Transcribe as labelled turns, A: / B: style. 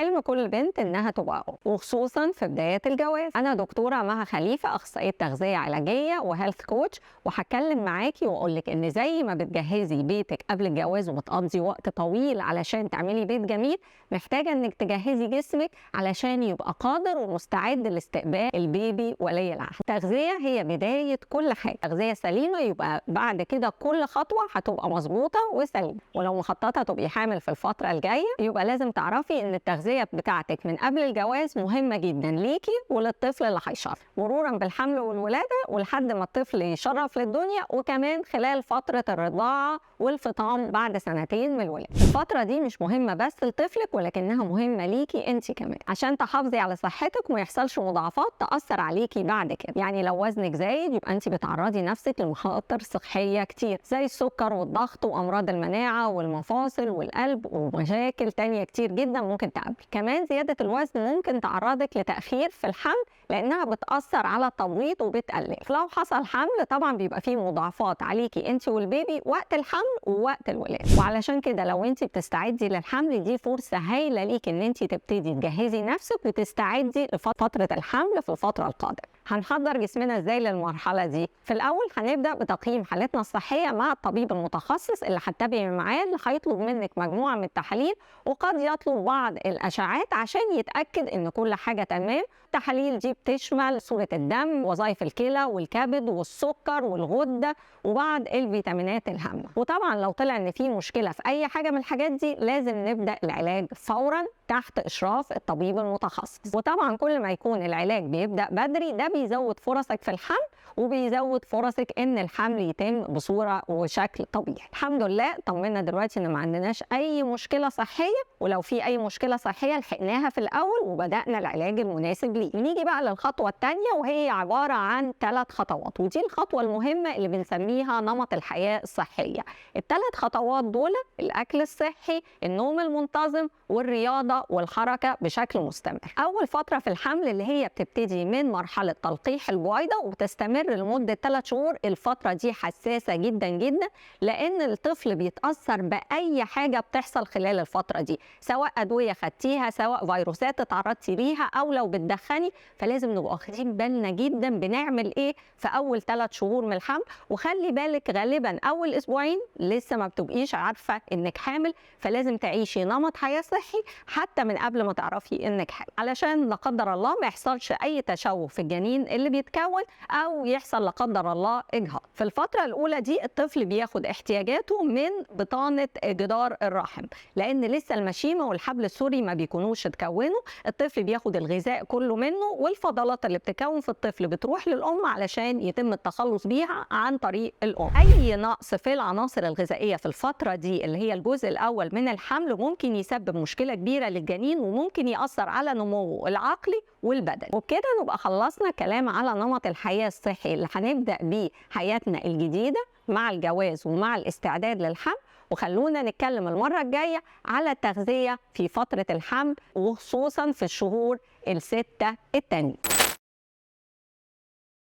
A: حلم كل بنت إنها تبقى أم وخصوصا في بداية الجواز. أنا دكتورة مها خليفة، أخصائية تغذية علاجية وهيلث كوتش، وهتكلم معاكي وأقولك إن زي ما بتجهزي بيتك قبل الجواز وبتقضي وقت طويل علشان تعملي بيت جميل، محتاجة إنك تجهزي جسمك علشان يبقى قادر ومستعد لاستقبال البيبي ولي العهد. التغذية هي بداية كل حاجة، تغذية سليمة يبقى بعد كده كل خطوة هتبقى مظبوطة وسليمة. ولو مخططة تبقي حامل في الفترة الجاية يبقى لازم تعرفي إن التغذية بتاعتك من قبل الجواز مهمة جدا ليكي وللطفل اللي هيشرف، مرورا بالحمل والولادة ولحد ما الطفل يشرف للدنيا، وكمان خلال فترة الرضاعة والفطام بعد سنتين من الولادة. الفترة دي مش مهمة بس لطفلك ولكنها مهمة ليكي انت كمان عشان تحافظي على صحتك وما يحصلش مضاعفات تأثر عليكي بعد كده. يعني لو وزنك زايد يبقى انت بتعرضي نفسك لمخاطر صحية كتير زي السكر والضغط وأمراض المناعة والمفاصل والقلب ومشاكل تانية كتير جدا ممكن تقابلك. كمان زيادة الوزن ممكن تعرضك لتأخير في الحمل لأنها بتأثر على التبويض وبتقلل. لو حصل حمل طبعا بيبقى فيه مضاعفات عليكي انت والبيبي وقت الحمل ووقت الولادة، وعلشان كده لو انت بتستعدي للحمل دي فرصة هايلة ليكي ان انت تبتدي تجهزي نفسك وتستعدي لفترة الحمل في الفترة القادمة. هنحضر جسمنا ازاي للمرحلة دي؟ في الأول هنبدأ بتقييم حالتنا الصحية مع الطبيب المتخصص اللي هتتابعي معاه، اللي هيطلب منك مجموعة من التحاليل وقد يطلب بعض الأشعات عشان يتأكد إن كل حاجة تمام. التحاليل دي بتشمل صورة الدم، وظائف الكلى والكبد والسكر والغدة وبعض الفيتامينات الهامة. وطبعا لو طلع إن في مشكلة في أي حاجة من الحاجات دي لازم نبدأ العلاج فورا تحت إشراف الطبيب المتخصص. وطبعا كل ما يكون العلاج بيبدأ بدري ده بيزود فرصك في الحمل وبيزود فرصك ان الحمل يتم بصوره وشكل طبيعي. الحمد لله طمنا دلوقتي ان ما عندناش اي مشكله صحيه، ولو في اي مشكله صحيه لحقناها في الاول وبدانا العلاج المناسب ليه. نيجي بقى للخطوه الثانيه وهي عباره عن 3 خطوات، ودي الخطوه المهمه اللي بنسميها نمط الحياه الصحيه. ال3 خطوات دول الاكل الصحي، النوم المنتظم، والرياضه والحركه بشكل مستمر. اول فتره في الحمل اللي هي بتبتدي من مرحله تلقيح البويضه وبتستمر لمده 3 شهور. الفتره دي حساسه جدا جدا لان الطفل بيتاثر باي حاجه بتحصل خلال الفتره دي، سواء ادويه خدتيها، سواء فيروسات اتعرضتي ليها، او لو بتدخني. فلازم نبقى واخدين بالنا جدا بنعمل ايه في اول 3 شهور من الحمل. وخلي بالك غالبا اول اسبوعين لسه ما بتبقيش عارفه انك حامل، فلازم تعيشي نمط حياه صحي حتى من قبل ما تعرفي انك حامل علشان لا قدر الله ما يحصلش اي تشوه في الجنين اللي بيتكون او يحصل لا قدر الله اجهاض. في الفتره الاولى دي الطفل بياخد احتياجاته من بطانه جدار الرحم لان لسه المشيمه والحبل السري ما بيكونوش اتكونوا. الطفل بياخد الغذاء كله منه، والفضلات اللي بتتكون في الطفل بتروح للام علشان يتم التخلص بيها عن طريق الام. اي نقص في العناصر الغذائيه في الفتره دي اللي هي الجزء الاول من الحمل ممكن يسبب مشكله كبيره للجنين وممكن ياثر على نموه العقلي والبدني. وبكده نبقى خلصنا كلام على نمط الحياه الصحي اللي هنبدا بيه حياتنا الجديده مع الجواز ومع الاستعداد للحمل. وخلونا نتكلم المره الجايه على التغذيه في فتره الحمل وخصوصا في الشهور ال6 التانية.